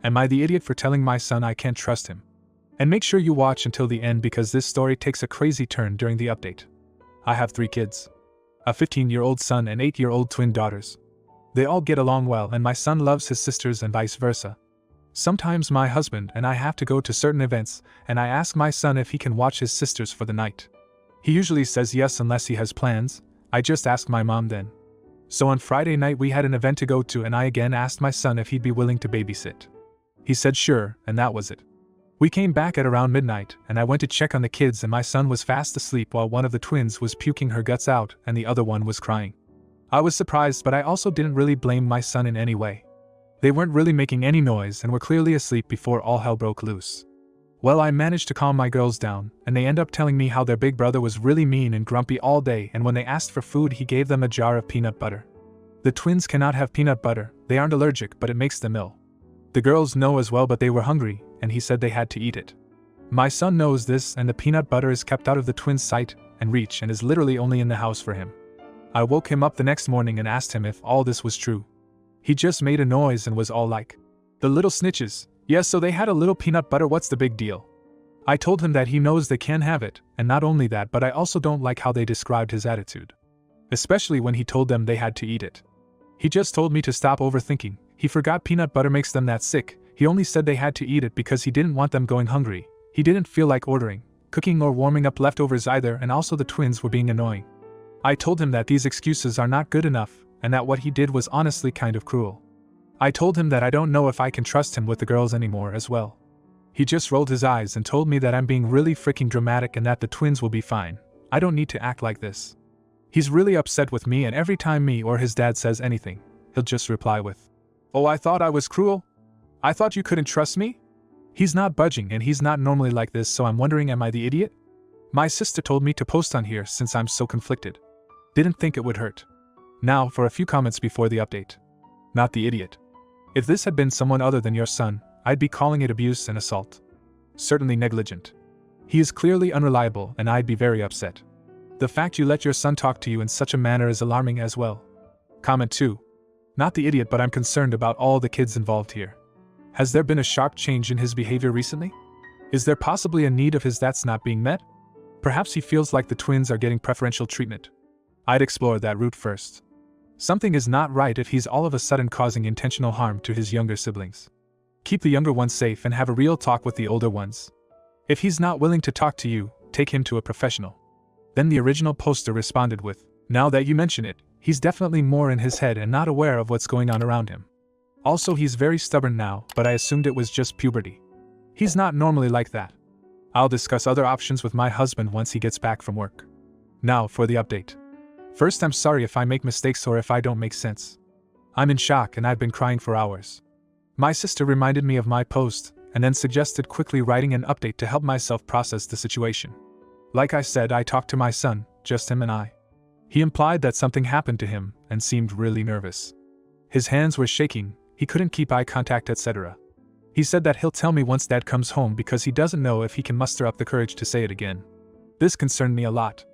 Am I the idiot for telling my son I can't trust him? And make sure you watch until the end because this story takes a crazy turn during the update. I have 3 kids. A 15-year-old son and 8-year-old twin daughters. They all get along well and my son loves his sisters and vice versa. Sometimes my husband and I have to go to certain events and I ask my son if he can watch his sisters for the night. He usually says yes unless he has plans. I just ask my mom then. So on Friday night we had an event to go to and I again asked my son if he'd be willing to babysit. He said sure, and that was it. We came back at around midnight and I went to check on the kids and my son was fast asleep while one of the twins was puking her guts out and the other one was crying. I was surprised, but I also didn't really blame my son in any way. They weren't really making any noise and were clearly asleep before all hell broke loose. Well, I managed to calm my girls down, and they end up telling me how their big brother was really mean and grumpy all day, and when they asked for food he gave them a jar of peanut butter. The twins cannot have peanut butter, they aren't allergic, but it makes them ill. The girls know as well, but they were hungry, and he said they had to eat it. My son knows this, and the peanut butter is kept out of the twins' sight and reach and is literally only in the house for him. I woke him up the next morning and asked him if all this was true. He just made a noise and was all like, "The little snitches, yes, so they had a little peanut butter, what's the big deal?" I told him that he knows they can have it, and not only that, but I also don't like how they described his attitude. Especially when he told them they had to eat it. He just told me to stop overthinking. He forgot peanut butter makes them that sick. He only said they had to eat it because he didn't want them going hungry. He didn't feel like ordering, cooking or warming up leftovers either, and also the twins were being annoying. I told him that these excuses are not good enough, and that what he did was honestly kind of cruel. I told him that I don't know if I can trust him with the girls anymore as well. He just rolled his eyes and told me that I'm being really freaking dramatic and that the twins will be fine. I don't need to act like this. He's really upset with me, and every time me or his dad says anything, he'll just reply with, "Oh, I thought I was cruel? I thought you couldn't trust me?" He's not budging and he's not normally like this, so I'm wondering, am I the idiot? My sister told me to post on here since I'm so conflicted. Didn't think it would hurt. Now for a few comments before the update. Not the idiot. If this had been someone other than your son, I'd be calling it abuse and assault. Certainly negligent. He is clearly unreliable and I'd be very upset. The fact you let your son talk to you in such a manner is alarming as well. Comment 2. Not the idiot, but I'm concerned about all the kids involved here. Has there been a sharp change in his behavior recently? Is there possibly a need of his that's not being met? Perhaps he feels like the twins are getting preferential treatment. I'd explore that route first. Something is not right if he's all of a sudden causing intentional harm to his younger siblings. Keep the younger ones safe and have a real talk with the older ones. If he's not willing to talk to you, take him to a professional. Then the original poster responded with, "Now that you mention it, he's definitely more in his head and not aware of what's going on around him. Also, he's very stubborn now, but I assumed it was just puberty. He's not normally like that. I'll discuss other options with my husband once he gets back from work." Now for the update. First, I'm sorry if I make mistakes or if I don't make sense. I'm in shock and I've been crying for hours. My sister reminded me of my post and then suggested quickly writing an update to help myself process the situation. Like I said, I talked to my son, just him and I. He implied that something happened to him and seemed really nervous. His hands were shaking, he couldn't keep eye contact, etc. He said that he'll tell me once Dad comes home because he doesn't know if he can muster up the courage to say it again. This concerned me a lot.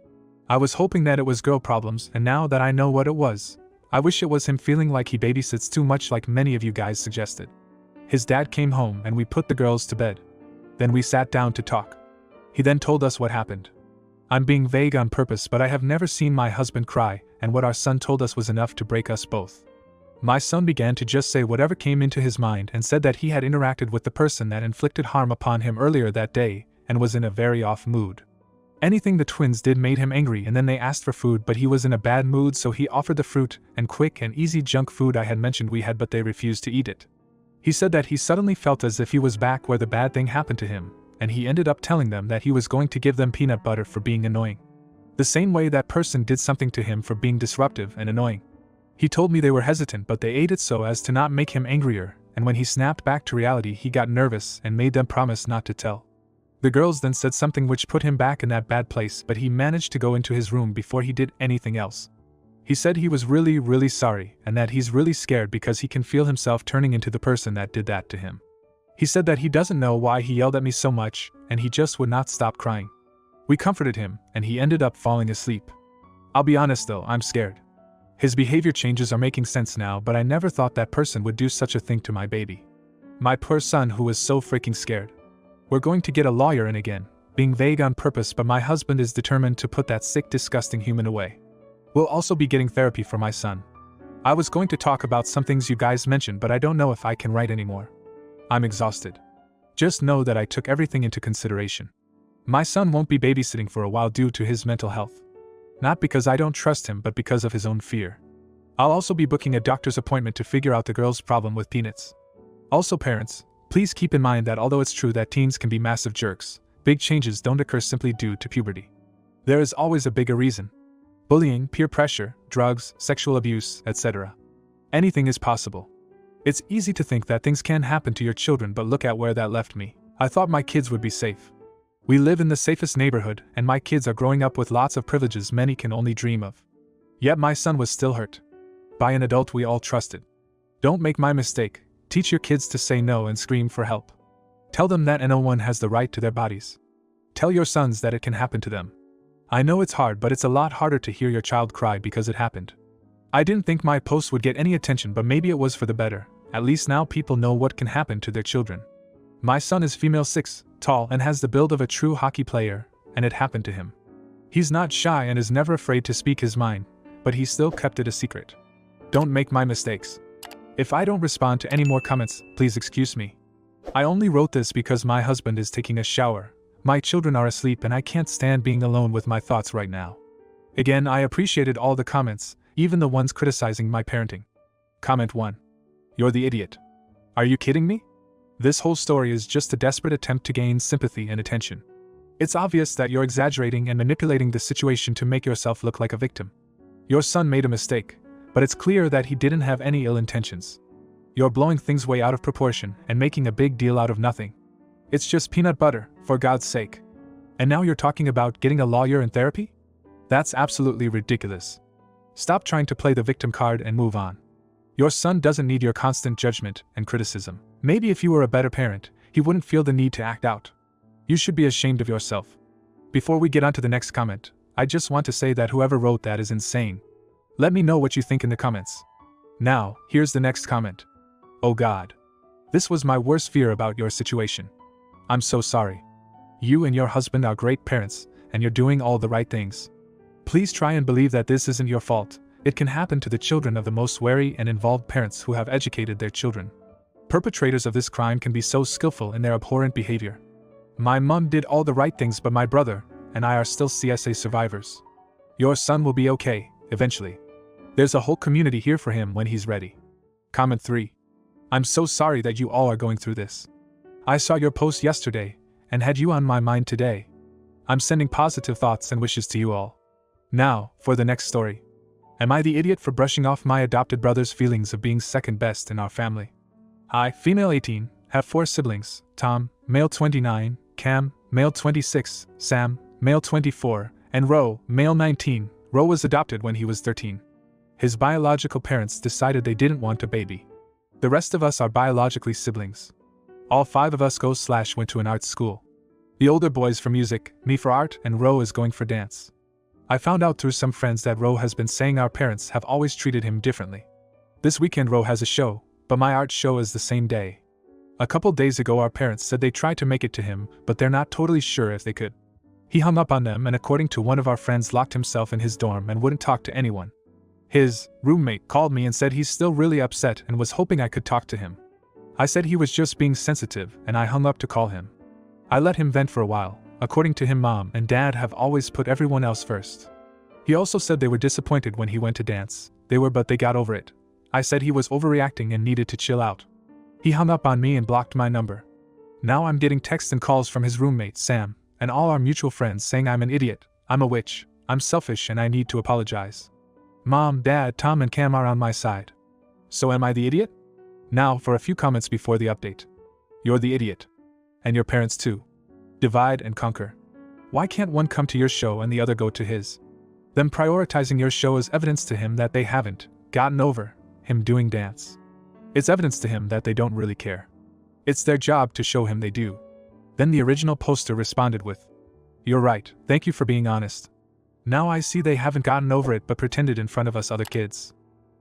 I was hoping that it was girl problems, and now that I know what it was, I wish it was him feeling like he babysits too much like many of you guys suggested. His dad came home and we put the girls to bed. Then we sat down to talk. He then told us what happened. I'm being vague on purpose, but I have never seen my husband cry, and what our son told us was enough to break us both. My son began to just say whatever came into his mind and said that he had interacted with the person that inflicted harm upon him earlier that day and was in a very off mood. Anything the twins did made him angry, and then they asked for food, but he was in a bad mood, so he offered the fruit and quick and easy junk food I had mentioned we had, but they refused to eat it. He said that he suddenly felt as if he was back where the bad thing happened to him, and he ended up telling them that he was going to give them peanut butter for being annoying. The same way that person did something to him for being disruptive and annoying. He told me they were hesitant, but they ate it so as to not make him angrier, and when he snapped back to reality he got nervous and made them promise not to tell. The girls then said something which put him back in that bad place, but he managed to go into his room before he did anything else. He said he was really sorry, and that he's really scared because he can feel himself turning into the person that did that to him. He said that he doesn't know why he yelled at me so much, and he just would not stop crying. We comforted him, and he ended up falling asleep. I'll be honest though, I'm scared. His behavior changes are making sense now, but I never thought that person would do such a thing to my baby. My poor son who was so freaking scared. We're going to get a lawyer in again, being vague on purpose, but my husband is determined to put that sick, disgusting human away. We'll also be getting therapy for my son. I was going to talk about some things you guys mentioned, but I don't know if I can write anymore. I'm exhausted. Just know that I took everything into consideration. My son won't be babysitting for a while due to his mental health. Not because I don't trust him, but because of his own fear. I'll also be booking a doctor's appointment to figure out the girl's problem with peanuts. Also, parents, please keep in mind that although it's true that teens can be massive jerks, big changes don't occur simply due to puberty. There is always a bigger reason. Bullying, peer pressure, drugs, sexual abuse, etc. Anything is possible. It's easy to think that things can happen to your children, but look at where that left me. I thought my kids would be safe. We live in the safest neighborhood, and my kids are growing up with lots of privileges many can only dream of. Yet my son was still hurt. By an adult we all trusted. Don't make my mistake. Teach your kids to say no and scream for help. Tell them that no one has the right to their bodies. Tell your sons that it can happen to them. I know it's hard, but it's a lot harder to hear your child cry because it happened. I didn't think my post would get any attention, but maybe it was for the better. At least now people know what can happen to their children. My son is female 6, tall, and has the build of a true hockey player, and it happened to him. He's not shy and is never afraid to speak his mind, but he still kept it a secret. Don't make my mistakes. If I don't respond to any more comments, please excuse me. I only wrote this because my husband is taking a shower, my children are asleep, and I can't stand being alone with my thoughts right now. Again, I appreciated all the comments, even the ones criticizing my parenting. Comment 1. You're the idiot. Are you kidding me? This whole story is just a desperate attempt to gain sympathy and attention. It's obvious that you're exaggerating and manipulating the situation to make yourself look like a victim. Your son made a mistake, but it's clear that he didn't have any ill intentions. You're blowing things way out of proportion and making a big deal out of nothing. It's just peanut butter, for God's sake. And now you're talking about getting a lawyer and therapy? That's absolutely ridiculous. Stop trying to play the victim card and move on. Your son doesn't need your constant judgment and criticism. Maybe if you were a better parent, he wouldn't feel the need to act out. You should be ashamed of yourself. Before we get on to the next comment, I just want to say that whoever wrote that is insane. Let me know what you think in the comments. Now, here's the next comment. Oh God. This was my worst fear about your situation. I'm so sorry. You and your husband are great parents, and you're doing all the right things. Please try and believe that this isn't your fault. It can happen to the children of the most wary and involved parents who have educated their children. Perpetrators of this crime can be so skillful in their abhorrent behavior. My mom did all the right things, but my brother and I are still CSA survivors. Your son will be okay, eventually. There's a whole community here for him when he's ready. Comment 3. I'm so sorry that you all are going through this. I saw your post yesterday, and had you on my mind today. I'm sending positive thoughts and wishes to you all. Now, for the next story. Am I the idiot for brushing off my adopted brother's feelings of being second best in our family? I, female 18, have 4 siblings, Tom, male 29, Cam, male 26, Sam, male 24, and Ro, male 19. Ro was adopted when he was 13. His biological parents decided they didn't want a baby. The rest of us are biologically siblings. All 5 of us went to an art school. The older boys for music, me for art, and Ro is going for dance. I found out through some friends that Ro has been saying our parents have always treated him differently. This weekend Ro has a show, but my art show is the same day. A couple days ago our parents said they tried to make it to him, but they're not totally sure if they could. He hung up on them and according to one of our friends locked himself in his dorm and wouldn't talk to anyone. His roommate called me and said he's still really upset and was hoping I could talk to him. I said he was just being sensitive and I hung up to call him. I let him vent for a while. According to him, Mom and Dad have always put everyone else first. He also said they were disappointed when he went to dance. But they got over it. I said he was overreacting and needed to chill out. He hung up on me and blocked my number. Now I'm getting texts and calls from his roommate, Sam, and all our mutual friends saying I'm an idiot, I'm a witch, I'm selfish and I need to apologize. Mom, Dad, Tom and Cam are on my side. So am I the idiot? Now for a few comments before the update. You're the idiot. And your parents too. Divide and conquer. Why can't one come to your show and the other go to his? Them prioritizing your show is evidence to him that they haven't gotten over him doing dance. It's evidence to him that they don't really care. It's their job to show him they do. Then the original poster responded with, "You're right, thank you for being honest. Now I see they haven't gotten over it but pretended in front of us other kids.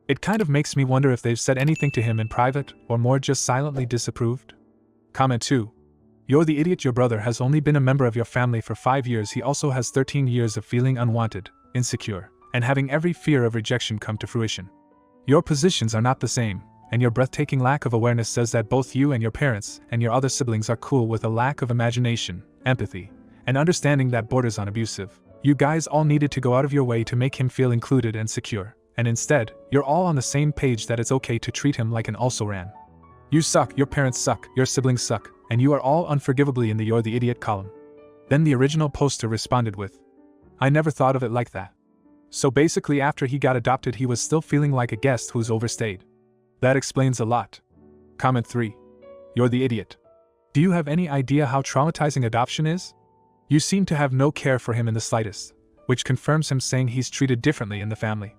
It kind of makes me wonder if they've said anything to him in private or more just silently disapproved. Comment 2. You're the idiot. Your brother has only been a member of your family for 5 years. He also has 13 years of feeling unwanted, insecure, and having every fear of rejection come to fruition. Your positions are not the same, and your breathtaking lack of awareness says that both you and your parents and your other siblings are cool with a lack of imagination, empathy, and understanding that borders on abusive. You guys all needed to go out of your way to make him feel included and secure, and instead, you're all on the same page that it's okay to treat him like an also-ran. You suck, your parents suck, your siblings suck, and you are all unforgivably in the "you're the idiot" column. Then the original poster responded with, "I never thought of it like that." So basically after he got adopted he was still feeling like a guest who's overstayed. That explains a lot. Comment 3. You're the idiot. Do you have any idea how traumatizing adoption is? You seem to have no care for him in the slightest, which confirms him saying he's treated differently in the family.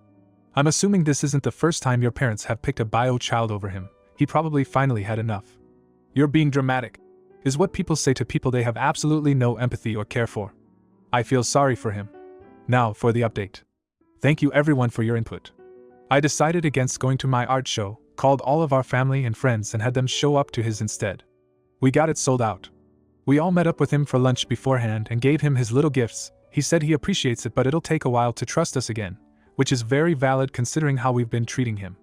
I'm assuming this isn't the first time your parents have picked a bio child over him. He probably finally had enough. "You're being dramatic," is what people say to people they have absolutely no empathy or care for. I feel sorry for him. Now for the update. Thank you everyone for your input. I decided against going to my art show, called all of our family and friends and had them show up to his instead. We got it sold out. We all met up with him for lunch beforehand and gave him his little gifts. He said he appreciates it, but it'll take a while to trust us again, which is very valid considering how we've been treating him.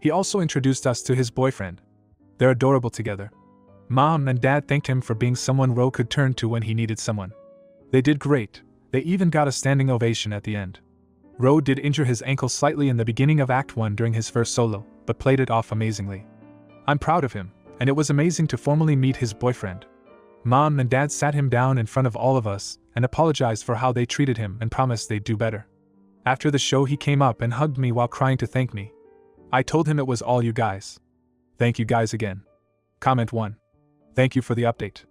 He also introduced us to his boyfriend. They're adorable together. Mom and Dad thanked him for being someone Ro could turn to when he needed someone. They did great. They even got a standing ovation at the end. Ro did injure his ankle slightly in the beginning of Act 1 during his first solo, but played it off amazingly. I'm proud of him, and it was amazing to formally meet his boyfriend. Mom and Dad sat him down in front of all of us and apologized for how they treated him and promised they'd do better. After the show he came up and hugged me while crying to thank me. I told him it was all you guys. Thank you guys again. Comment 1. Thank you for the update.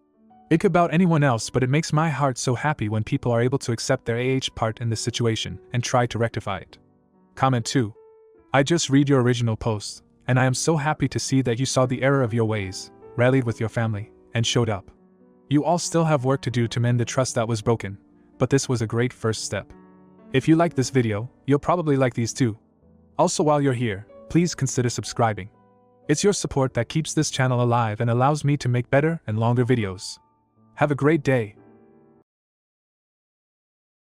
It could about anyone else, but it makes my heart so happy when people are able to accept their part in this situation and try to rectify it. Comment 2. I just read your original post, and I am so happy to see that you saw the error of your ways, rallied with your family, and showed up. You all still have work to do to mend the trust that was broken, but this was a great first step. If you like this video, you'll probably like these too. Also, while you're here, please consider subscribing. It's your support that keeps this channel alive and allows me to make better and longer videos. Have a great day.